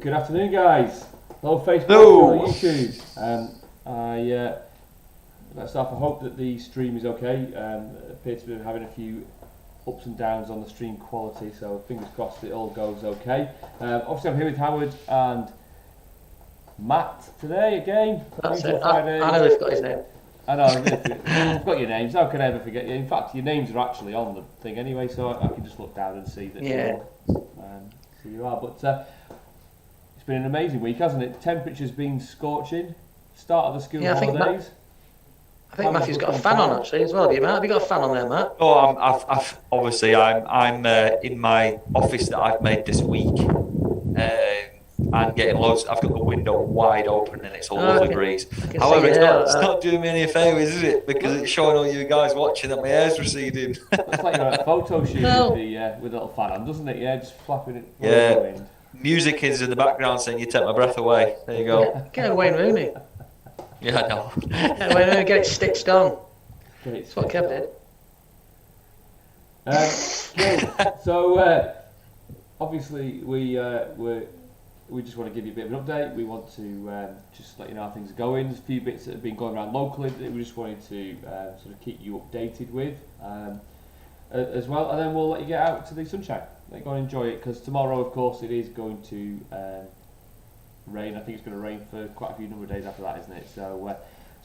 Good afternoon, guys. Hello, Facebook, Hello. hello, YouTube. Let's off. I hope that the stream is okay. Appear to be having a few ups and downs on the stream quality, so fingers crossed it all goes okay. Obviously, I'm here with Howard and Matt today again. That's it. I know he's got his name. I know, I've got your names. How can I ever forget you? In fact, your names are actually on the thing anyway, so I can just look down and see that you are. But it's been an amazing week, hasn't it? Temperature's been scorching. Start of the school holidays. I think Matthew's got a fan on actually as well. Have you, Matt? Have you got a fan on there, Matt? Oh, I've obviously I'm in my office that I've made this week. And getting loads. I've got the window wide open and it's a lovely breeze. However, it's not doing me any favours, is it? Because it's showing all you guys watching that my hair's receding. It's like you're at a photo shoot with a little fan on, doesn't it? Yeah, just flapping it. Yeah. The wind. Music is in the background saying you take my breath away. There you go. Get a Wayne Rooney. Yeah, I know. Get a Wayne Rooney, get it stitched on. That's what Kev did. So obviously we just want to give you a bit of an update. We want to just let you know how things are going. There's a few bits that have been going around locally that we just wanted to sort of keep you updated with as well. And then we'll let you get out to the sunshine. Let you go and enjoy it, because tomorrow, of course, it is going to rain. I think it's going to rain for quite a few number of days after that, isn't it? So,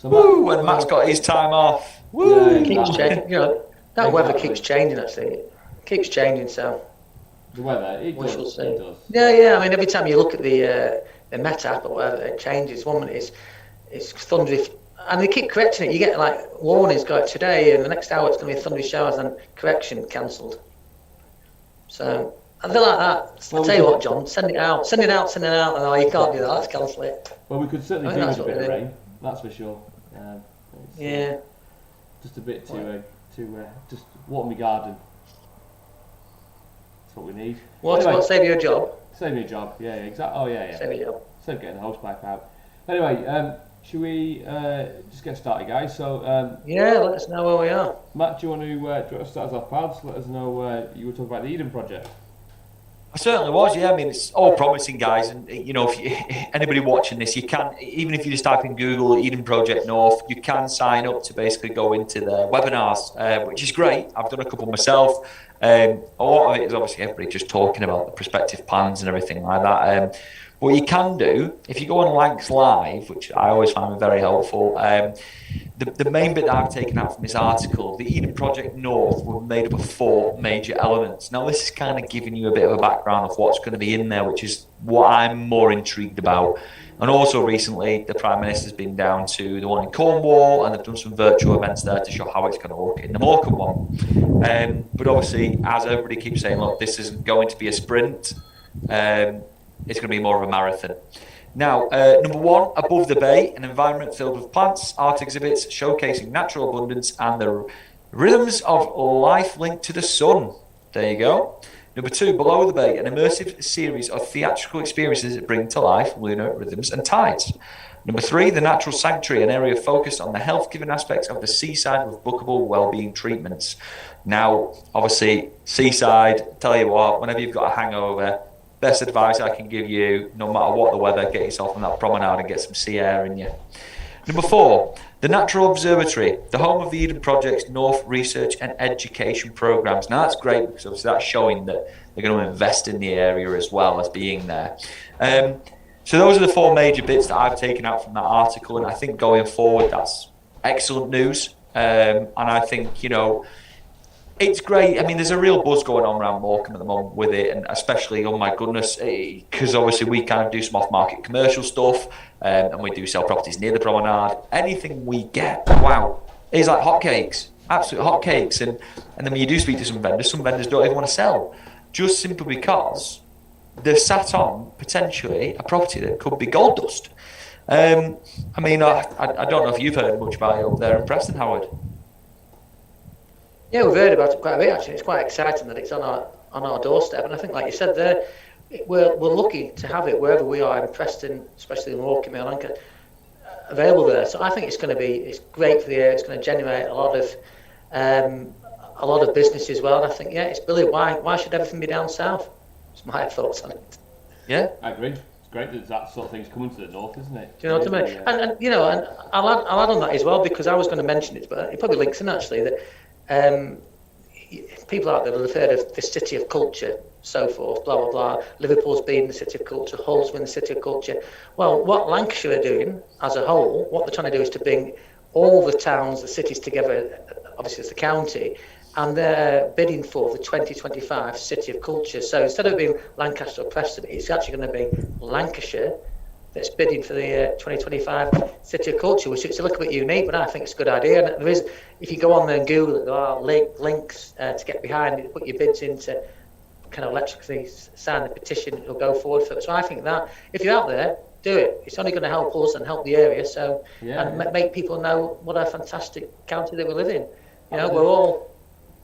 When Matt's got his time off. Woo! Yeah, it keeps changing. You know, that weather keeps changing. Actually, it keeps changing. So. The weather, it does. Yeah. I mean, every time you look at the Met app or whatever, it changes. One minute it's thundery, and they keep correcting it. You get like warnings go out today, and the next hour it's going to be thundery showers, and correction cancelled. So I feel like that. Well, I tell you what, John, send it out, and you can't do that. Let's cancel it. Well, we could certainly do with a bit of rain. That's for sure. Just a bit to just water my garden. That's what we need. What save you a job? Save me a job, yeah, exactly. Oh, yeah. Save you a job. Save getting the hose pipe out. Anyway, should we just get started, guys? So let us know where we are. Matt, do you want to start us off, pal? Just let us know you were talking about the Eden project. I certainly was, yeah. I mean, it's all promising, guys. And, you know, anybody watching this, you can, even if you just type in Google Eden Project North, you can sign up to basically go into the webinars, which is great. I've done a couple myself. A lot of it is obviously everybody just talking about the prospective plans and everything like that. What you can do, if you go on Lancs Live, which I always find very helpful, the main bit that I've taken out from this article, the Eden Project North were made up of 4 major elements. Now, this is kind of giving you a bit of a background of what's going to be in there, which is what I'm more intrigued about. And also recently, the Prime Minister's been down to the one in Cornwall, and they've done some virtual events there to show how it's going to look in the Morecambe one. But obviously, as everybody keeps saying, look, this isn't going to be a sprint. It's going to be more of a marathon. Now, number 1, above the bay, an environment filled with plants, art exhibits showcasing natural abundance and the rhythms of life linked to the sun. There you go. Number 2, below the bay, an immersive series of theatrical experiences that bring to life lunar rhythms and tides. Number 3, the Natural Sanctuary, an area focused on the health-giving aspects of the seaside with bookable well-being treatments. Now, obviously, seaside, tell you what, whenever you've got a hangover, best advice I can give you, no matter what the weather, get yourself on that promenade and get some sea air in you. Number 4, the Natural Observatory, the home of the Eden Project's North Research and Education Programmes. Now, that's great because obviously that's showing that they're going to invest in the area as well as being there. So those are the 4 major bits that I've taken out from that article, and I think going forward, that's excellent news. And I think, you know, it's great. I mean, there's a real buzz going on around Morecambe at the moment with it, and especially, oh my goodness, because obviously we kind of do some off-market commercial stuff, and we do sell properties near the promenade. Anything we get, wow, is like hotcakes, absolute hotcakes. And then when you do speak to some vendors don't even want to sell, just simply because they're sat on potentially a property that could be gold dust. I mean, I don't know if you've heard much about it up there in Preston, Howard. Yeah, we've heard about it quite a bit actually. It's quite exciting that it's on our doorstep, and I think, like you said there, we're lucky to have it wherever we are in Preston, especially in Morecambe and Anchor, available there. So I think it's great for the area. It's going to generate a lot of business as well. And I think it's brilliant. Why should everything be down south? It's my thoughts on it. Yeah, I agree. great that that sort of thing's coming to the north, isn't it? Do you know what I mean? Yeah. And you know, and I'll add on that as well, because I was going to mention it, but it probably links in actually, that people out there will have heard of the city of culture, so forth, blah blah blah. Liverpool's been the city of culture, Hull's been the city of culture. Well, what Lancashire are doing as a whole, what they're trying to do is to bring all the towns, the cities together, obviously it's the county, and they're bidding for the 2025 City of Culture. So instead of being Lancaster or Preston, it's actually going to be Lancashire that's bidding for the 2025 City of Culture, which is a little bit unique, but I think it's a good idea. And there is, if you go on there and Google it, there are links to get behind it, put your bids in to kind of electrically sign the petition, it'll go forward for it. So I think that, if you're out there, do it. It's only going to help us and help the area, so make people know what a fantastic county that we live in. You know, we're all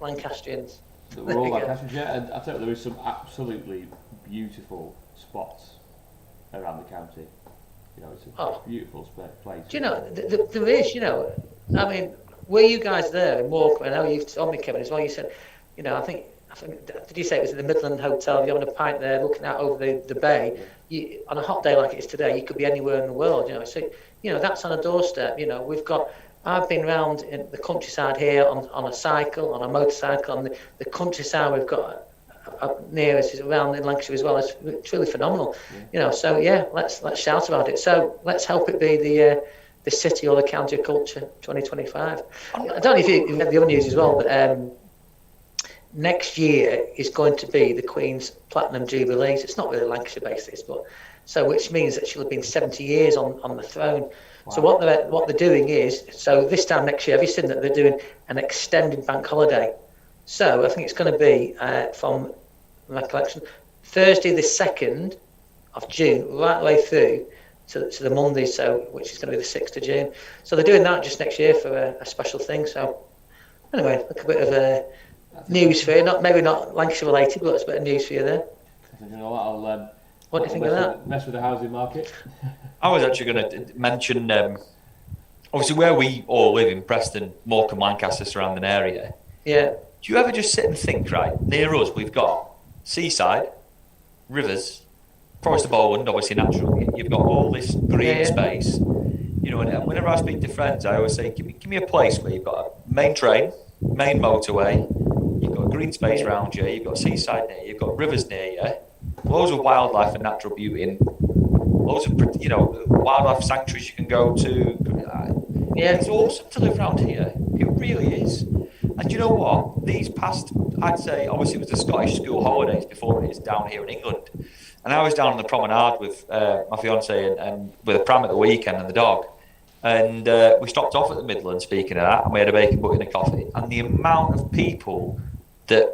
Lancastrians. We're all Lancastrians, yeah, and I tell you, there is some absolutely beautiful spots around the county. You know, it's a beautiful place. Do you know, there is, you know, I mean, were you guys there in Morecambe? I know you've told me, Kevin, as well, you said, you know, I think, did you say it was in the Midland Hotel, you're having a pint there looking out over the bay, on a hot day like it is today, you could be anywhere in the world, you know, so, you know, that's on a doorstep, you know, I've been around in the countryside here on a cycle, on a motorcycle, on the countryside we've got near us, around in Lancashire as well. It's really phenomenal, you know. So yeah, let's shout about it. So let's help it be the city or the county of culture 2025. I don't know if you've had the other news as well, but next year is going to be the Queen's Platinum Jubilees. It's not really Lancashire based, this, but so which means that she'll have been 70 years on the throne. Wow. So what they're doing is, so this time next year, have you seen that they're doing an extended bank holiday? So I think it's going to be from my collection Thursday the 2nd of June right the way through to the Monday, so which is going to be the 6th of June. So they're doing that just next year for a special thing. So anyway, look, a bit of news for you, maybe not Lancashire related, but it's a bit of news for you there. You know what? What do you think of that? Mess with the housing market. I was actually going to mention, obviously where we all live in Preston, Morecambe, Lancaster, surrounding area. Yeah. Do you ever just sit and think, right, near us we've got seaside, rivers, Forest of Bowland, obviously natural, you've got all this green space. You know, and whenever I speak to friends, I always say, give me a place where you've got a main train, main motorway, you've got green space around you, you've got seaside near you, you've got rivers near you, loads of wildlife and natural beauty, and loads of, you know, wildlife sanctuaries you can go to. It's awesome to live around here. It really is. And you know what? These past, I'd say, obviously it was the Scottish school holidays before it is down here in England. And I was down on the promenade with my fiance and with a pram at the weekend and the dog. And we stopped off at the Midland, speaking of that, and we had a bacon bucket and a coffee. And the amount of people that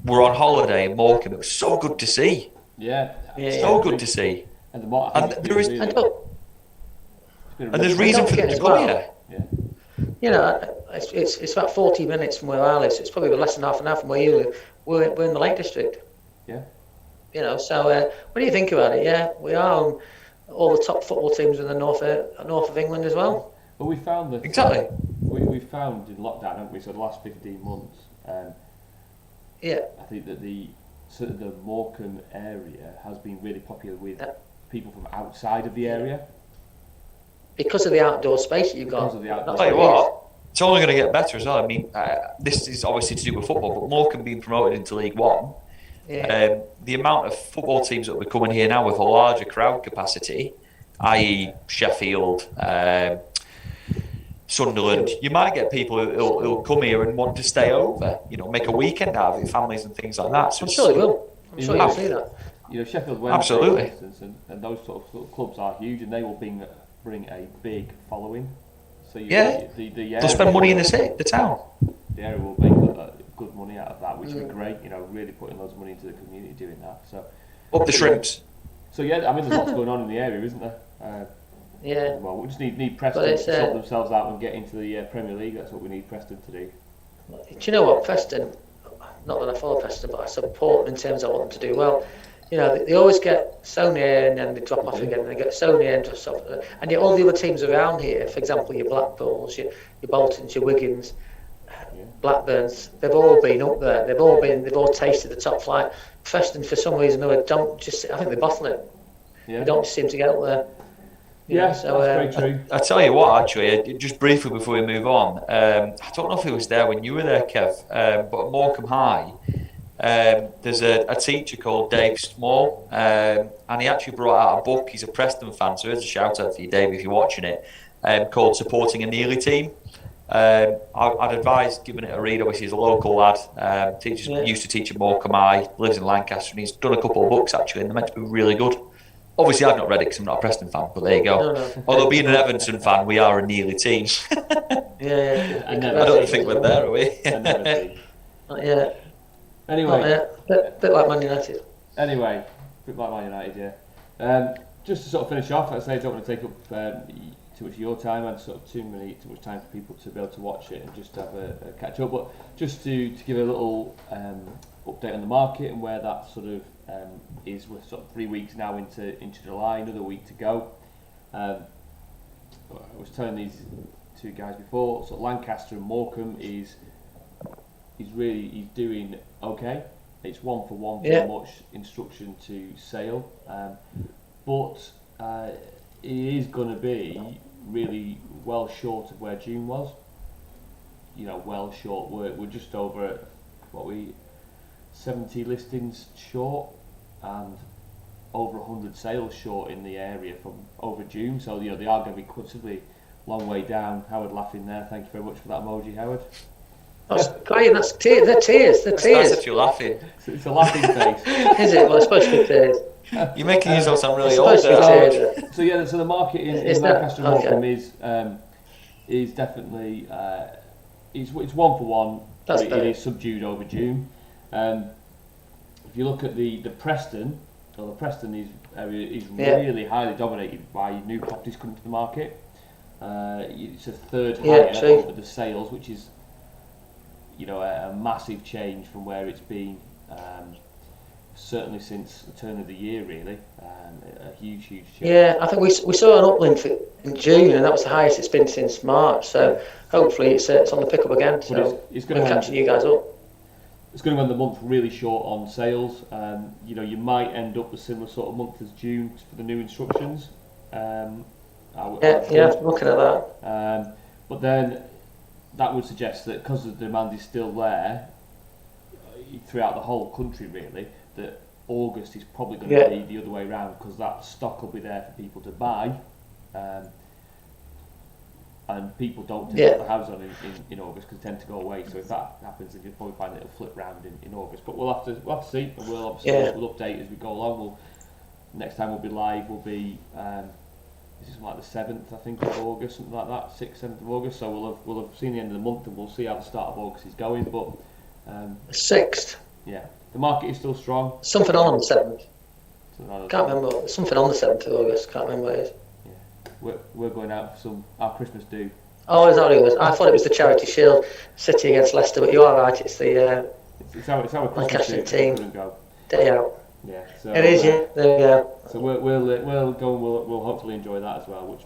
were on holiday in Morecambe, it was so good to see. Good to see. And the more, there's reason for them to come here. You know, it's about 40 minutes from where I live, so it's probably less than half an hour from where you live. We're in the Lake District. Yeah. You know, so when you think about it, we are on all the top football teams in the north of England as well. But we found that exactly. We found in lockdown, haven't we? So the last 15 months. I think that the Morecambe area has been really popular with people from outside of the area. Because of the outdoor space that you've got. I'll tell you what, it's only going to get better as well. I mean, this is obviously to do with football, but Morecambe being promoted into League One, the amount of football teams that will be coming here now with a larger crowd capacity, i.e. Sheffield, Sunderland, you might get people who'll come here and want to stay over, you know, make a weekend out of it, families and things like that. So I'm sure they will. I'm sure you'll see that. You know, Sheffield Wednesday, for instance, and those sort of clubs are huge, and they will bring a big following. So they'll spend money in the town. The area will make good money out of that, which would be great. You know, really putting loads of money into the community doing that. So up the shrimps. So I mean, there's lots going on in the area, isn't there? Well, we just need Preston to sort themselves out and get into the Premier League. That's what we need Preston to do. Do you know what, Preston? Not that I follow Preston, but I support them in terms of I want them to do well. You know, they always get so near and then they drop off again, and they get so near and drop off. And yet all the other teams around here, for example, your Blackpools, your Boltons, your Wiggins, Blackburns, they've all been up there. They've all tasted the top flight. Preston, for some reason or other, I think they bottle it. Yeah. We don't seem to get up there. Yeah, so, that's very true. I tell you what, actually, just briefly before we move on, I don't know if it was there when you were there, Kev, but at Morecambe High, there's a teacher called Dave Small, and he actually brought out a book. He's a Preston fan, so here's a shout out for you, Dave, if you're watching it, called Supporting a Nearly Team. I'd advise giving it a read. Obviously, he's a local lad. Used to teach at Morecambe High, lives in Lancaster, and he's done a couple of books actually, and they're meant to be really good. Obviously, I've not read it because I'm not a Preston fan, but there you go. No. Although being an Everton fan, we are a nearly team. Yeah. I don't think we're there, are we? Not yet. Anyway, bit like Man United. Anyway, a bit like Man United, yeah. Just to sort of finish off, I say I don't want to take up too much of your time and sort of too much time for people to be able to watch it and just have a catch up. But just to give a little update on the market and where that sort of is. We're sort of 3 weeks now into July, another week to go. I was telling these two guys before, sort of Lancaster and Morecambe is doing okay. It's 1 for 1 very much instruction to sale, but it is going to be really well short of where June was. You know, well short. We're just over 70 listings short and over 100 sales short in the area from over June. So they are going to be considerably long way down. Howard laughing there. Thank you very much for that emoji, Howard. That's crying. That's tears. They're tears. They're tears. That's if you're laughing. It's a laughing face. Is it? Well, it's supposed to be tears. You're making yourself sound really It's old supposed to be there. tears. So the market in Is Lancaster that- and Morecambe is definitely it's 1 for 1. That's but better. it is subdued over June. If you look at the Preston, well, the Preston area is really highly dominated by new properties coming to the market. It's a third higher over the sales, which is a massive change from where it's been. Certainly since the turn of the year, really, a huge change. Yeah, I think we saw an uplift in June, and that was the highest it's been since March. So hopefully it's on the pick up again. So it's going to catching you guys up. It's going to end the month really short on sales. You might end up a similar sort of month as June for the new instructions. Looking at that. But then that would suggest that because the demand is still there throughout the whole country, really, that August is probably going to be the other way around, because that stock will be there for people to buy, and people don't tend to put the houses on in August because they tend to go away. So if that happens, then you'll probably find that it'll flip round in August. But we'll have to see, and we'll obviously we'll update as we go along. Next time we'll be live will be this is like the 7th, I think, of August, something like that, 6th, 7th of August. So we'll have seen the end of the month, and we'll see how the start of August is going. But 6th. Yeah, the market is still strong. Something on the 7th. Can't remember. Something on the 7th of August. Can't remember what it is. Yeah, we're going out for our Christmas do. Oh, is that what it was? I thought it was the Charity Shield City against Leicester, but you are right. It's the it's our Christmas Lancaster do. team day out. Yeah, so it is. Yeah, there we go. So we'll go and we'll hopefully enjoy that as well, which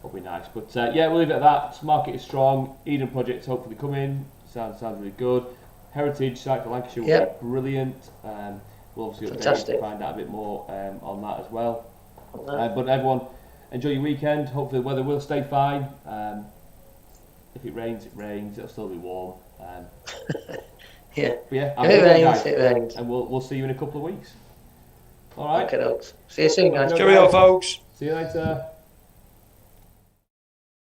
will be nice. But we'll leave it at that. Market is strong. Eden projects hopefully coming. Sounds really good. Heritage site for Lancashire will be brilliant. We'll obviously update to find out a bit more on that as well. But everyone, enjoy your weekend. Hopefully the weather will stay fine. If it rains, it rains. It'll still be warm. If it rains, it rains. And we'll see you in a couple of weeks. All right. Okay, see you soon, guys. Cheerio, folks. See you later.